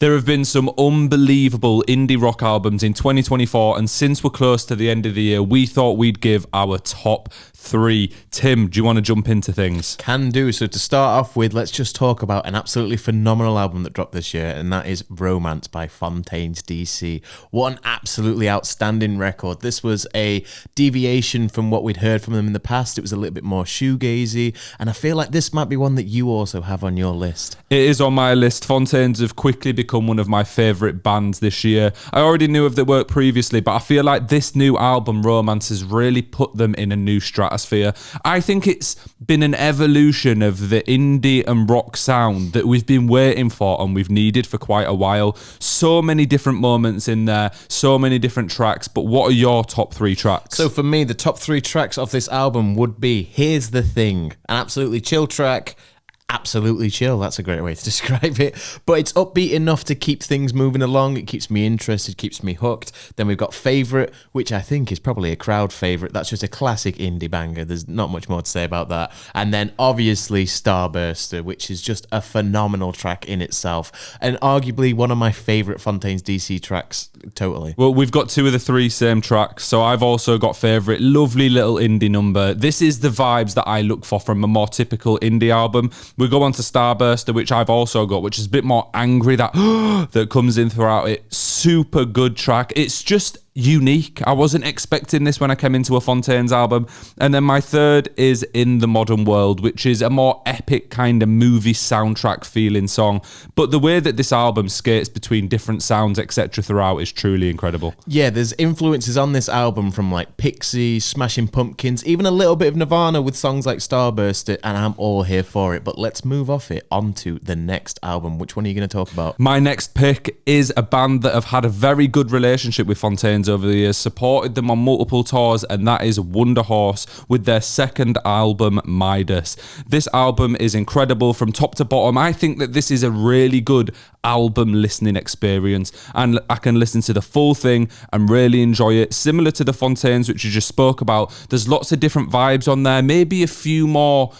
There have been some unbelievable indie rock albums in 2024, and since we're close to the end of the year, we thought we'd give our top 3. Tim, do you want to jump into things? Can do. So to start off with, let's just talk about an absolutely phenomenal album that dropped this year, and that is Romance by Fontaines DC. What an absolutely outstanding record. This was a deviation from what we'd heard from them in the past. It was a little bit more shoegazy, and I feel like this might be one that you also have on your list. It is on my list. Fontaines have quickly become one of my favourite bands this year. I already knew of their work previously, but I feel like this new album, Romance, has really put them in a new stratosphere. I think it's been an evolution of the indie and rock sound that we've been waiting for and we've needed for quite a while. So many different moments in there, so many different tracks, but what are your top 3 tracks? So for me, the top 3 tracks of this album would be Here's the Thing, an absolutely chill track. Absolutely chill, that's a great way to describe it. But it's upbeat enough to keep things moving along. It keeps me interested, keeps me hooked. Then we've got Favourite, which I think is probably a crowd favourite. That's just a classic indie banger. There's not much more to say about that. And then obviously Starburster, which is just a phenomenal track in itself. And arguably one of my favourite Fontaines DC tracks, totally. Well, we've got 2 of the 3 same tracks. So I've also got Favourite, lovely little indie number. This is the vibes that I look for from a more typical indie album. We go on to Starburster, which I've also got, which is a bit more angry, that that comes in throughout it. Super good track. It's just unique. I wasn't expecting this when I came into a Fontaines album. And then my 3rd is In the Modern World, which is a more epic kind of movie soundtrack feeling song. But the way that this album skates between different sounds, etc. throughout is truly incredible. Yeah, there's influences on this album from like Pixies, Smashing Pumpkins, even a little bit of Nirvana with songs like Starburster, and I'm all here for it. But let's move off it onto the next album. Which one are you going to talk about? My next pick is a band that have had a very good relationship with Fontaines over the years, supported them on multiple tours, and that is Wunderhorse with their 2nd album, Midas. This album is incredible from top to bottom. I think that this is a really good album listening experience, and I can listen to the full thing and really enjoy it. Similar to the Fontaines, which you just spoke about, there's lots of different vibes on there, maybe a few more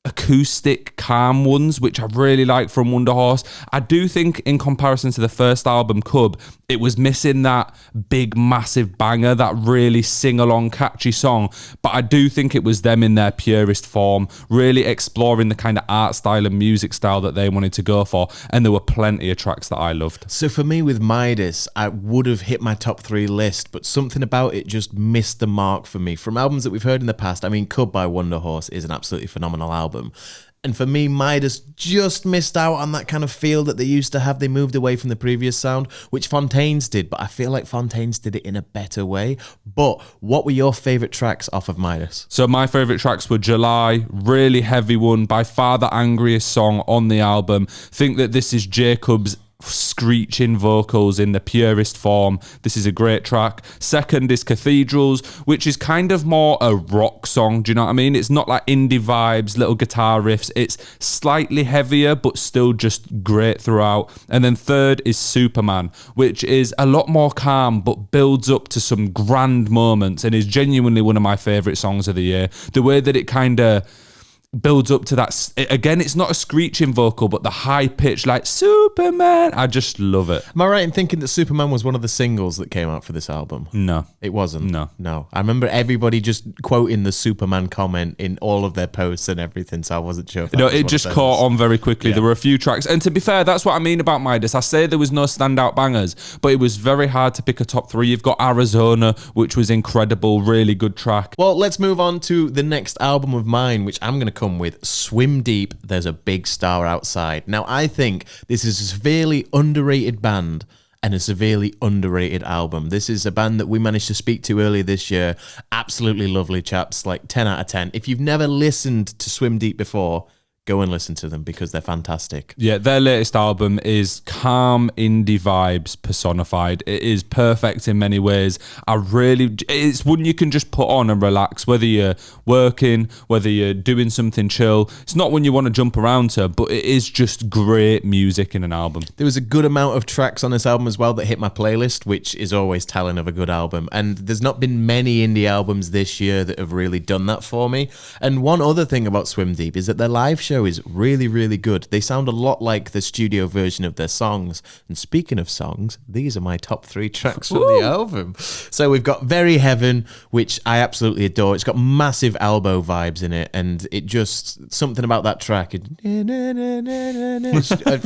acoustic, calm ones, which I really like from Wunderhorse. I do think in comparison to the first album, Cub, it was missing that big, massive banger, that really sing-along, catchy song. But I do think it was them in their purest form, really exploring the kind of art style and music style that they wanted to go for. And there were plenty of tracks that I loved. So for me with Midas, I would have hit my top 3 list, but something about it just missed the mark for me. From albums that we've heard in the past, I mean, Cub by Wunderhorse is an absolutely phenomenal album. And for me, Midas just missed out on that kind of feel that they used to have. They moved away from the previous sound, which Fontaines did, but I feel like Fontaines did it in a better way. But what were your favourite tracks off of Midas? So my favourite tracks were July, really heavy one, by far the angriest song on the album. Think that this is Jacob's screeching vocals in the purest form. This is a great track. 2nd is Cathedrals, which is kind of more a rock song, do you know what I mean? It's not like indie vibes, little guitar riffs. It's slightly heavier but still just great throughout. And then 3rd is Superman, which is a lot more calm but builds up to some grand moments and is genuinely one of my favourite songs of the year. The way that it kind of builds up to that, again, it's not a screeching vocal, but the high pitch, like Superman, I just love it. Am I right in thinking that Superman was one of the singles that came out for this album? No. It wasn't? No. I remember everybody just quoting the Superman comment in all of their posts and everything, so I wasn't sure if that No, was it one just of those. caught on very quickly. Yeah. There were a few tracks, and to be fair, that's what I mean about Midas. I say there was no standout bangers, but it was very hard to pick a top 3. You've got Arizona, which was incredible, really good track. Well, let's move on to the next album of mine, which I'm going to come with, Swim Deep, There's a Big Star Outside. Now, I think this is a severely underrated band and a severely underrated album. This is a band that we managed to speak to earlier this year. Absolutely lovely chaps, like 10 out of 10. If you've never listened to Swim Deep before, go and listen to them because they're fantastic. Yeah, their latest album is calm indie vibes personified. It is perfect in many ways. It's one you can just put on and relax, whether you're working, whether you're doing something chill. It's not one you want to jump around to, but it is just great music in an album. There was a good amount of tracks on this album as well that hit my playlist, which is always telling of a good album. And there's not been many indie albums this year that have really done that for me. And one other thing about Swim Deep is that their live show show is really, really good. They sound a lot like the studio version of their songs. And speaking of songs, these are my top 3 tracks from the album. So we've got Very Heaven, which I absolutely adore. It's got massive elbow vibes in it, and it just, something about that track, it's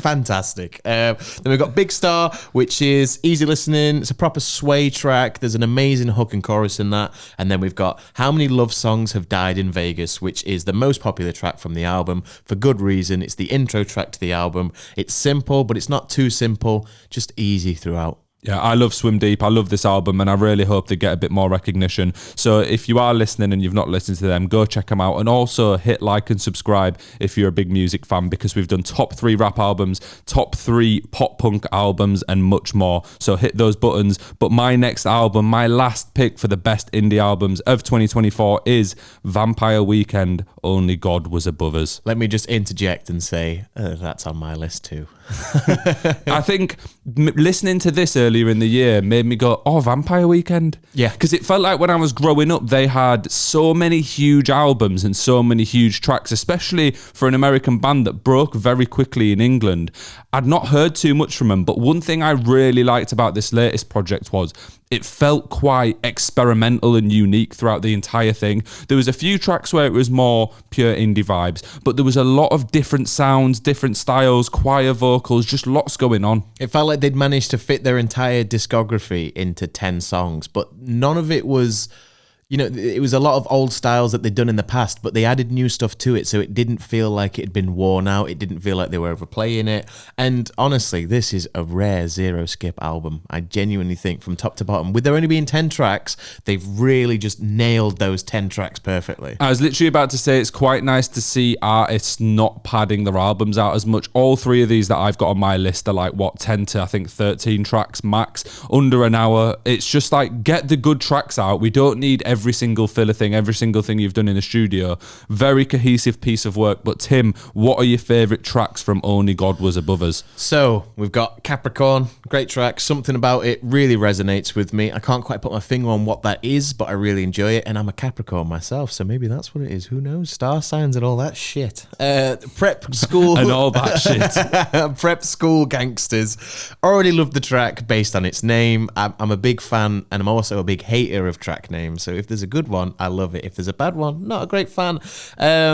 fantastic. Then we've got Big Star, which is easy listening. It's a proper sway track. There's an amazing hook and chorus in that. And then we've got How Many Love Songs Have Died in Vegas, which is the most popular track from the album for good reason. It's the intro track to the album. It's simple, but it's not too simple, just easy throughout. Yeah, I love Swim Deep. I love this album, and I really hope they get a bit more recognition. So if you are listening and you've not listened to them, go check them out. And also hit like and subscribe if you're a big music fan, because we've done top 3 rap albums, top 3 pop punk albums, and much more. So hit those buttons. But my next album, my last pick for the best indie albums of 2024 is Vampire Weekend, Only God Was Above Us. Let me just interject and say that's on my list too. I think listening to this earlier in the year made me go, oh, Vampire Weekend? Yeah. Because it felt like when I was growing up, they had so many huge albums and so many huge tracks, especially for an American band that broke very quickly in England. I'd not heard too much from them, but one thing I really liked about this latest project was it felt quite experimental and unique throughout the entire thing. There was a few tracks where it was more pure indie vibes, but there was a lot of different sounds, different styles, choir vocals, just lots going on. It felt like they'd managed to fit their entire discography into 10 songs, but none of it was... You know, it was a lot of old styles that they'd done in the past, but they added new stuff to it, so it didn't feel like it had been worn out. It didn't feel like they were overplaying it. And honestly, this is a rare zero-skip album. I genuinely think from top to bottom, with there only being 10 tracks, they've really just nailed those 10 tracks perfectly. I was literally about to say it's quite nice to see artists not padding their albums out as much. All 3 of these that I've got on my list are like, 10 to, I think, 13 tracks max, under an hour. It's just like, get the good tracks out. We don't need every single filler thing, every single thing you've done in the studio. Very cohesive piece of work. But Tim, what are your favourite tracks from Only God Was Above Us? So we've got Capricorn, great track. Something about it really resonates with me. I can't quite put my finger on what that is, but I really enjoy it. And I'm a Capricorn myself, so maybe that's what it is. Who knows? Star signs and all that shit. Prep School and all that shit. Prep School Gangsters. Already loved the track based on its name. I'm a big fan, and I'm also a big hater of track names. So if there's a good one, I love it. If there's a bad one, not a great fan. I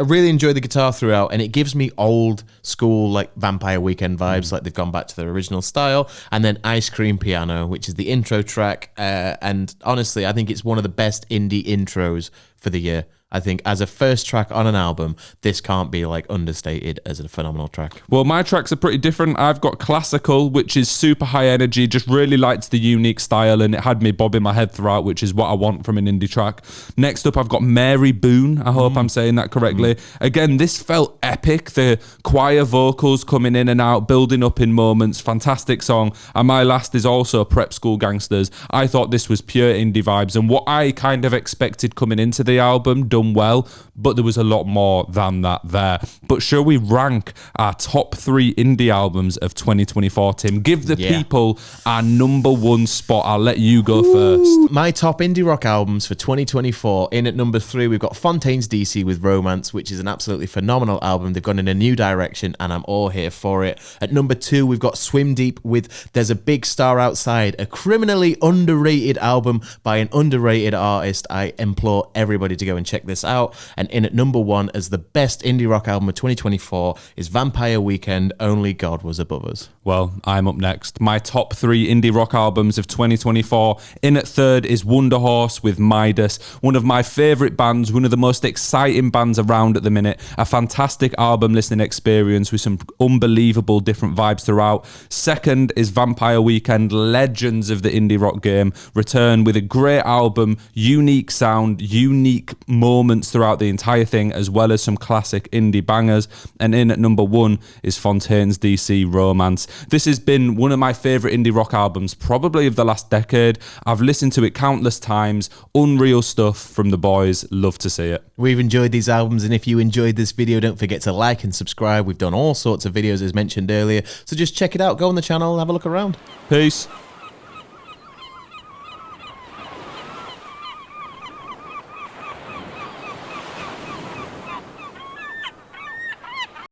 really enjoy the guitar throughout, and it gives me old school like Vampire Weekend vibes, like they've gone back to their original style. And then Ice Cream Piano, which is the intro track, and honestly, I think it's one of the best indie intros for the year. I think as a first track on an album, this can't be like understated as a phenomenal track. Well, my tracks are pretty different. I've got Classical, which is super high energy, just really liked the unique style, and it had me bobbing my head throughout, which is what I want from an indie track. Next up, I've got Mary Boone. I hope I'm saying that correctly. Again, this felt epic. The choir vocals coming in and out, building up in moments. Fantastic song. And my last is also Prep School Gangsters. I thought this was pure indie vibes, and what I kind of expected coming into the album, done well, but there was a lot more than that there. But shall we rank our top 3 indie albums of 2024, Tim? Give the people our number 1 spot. I'll let you go first. My top indie rock albums for 2024. In at number 3, we've got Fontaines DC with Romance, which is an absolutely phenomenal album. They've gone in a new direction, and I'm all here for it. At number 2, we've got Swim Deep with There's a Big Star Outside, a criminally underrated album by an underrated artist. I implore everybody to go and check this out. And in at number 1 as the best indie rock album of 2024 is Vampire Weekend, Only God Was Above Us. Well, I'm up next. My top 3 indie rock albums of 2024. In at third is Wunderhorse with Midas, one of my favourite bands, one of the most exciting bands around at the minute. A fantastic album listening experience with some unbelievable different vibes throughout. Second is Vampire Weekend, legends of the indie rock game, return with a great album, unique sound, unique moments throughout the entire thing, as well as some classic indie bangers. And in at number 1 is Fontaines DC Romance. This has been one of my favourite indie rock albums probably of the last decade. I've listened to it countless times. Unreal stuff from the boys. Love to see it. We've enjoyed these albums, and if you enjoyed this video, don't forget to like and subscribe. We've done all sorts of videos as mentioned earlier, so just check it out, go on the channel and have a look around. Peace.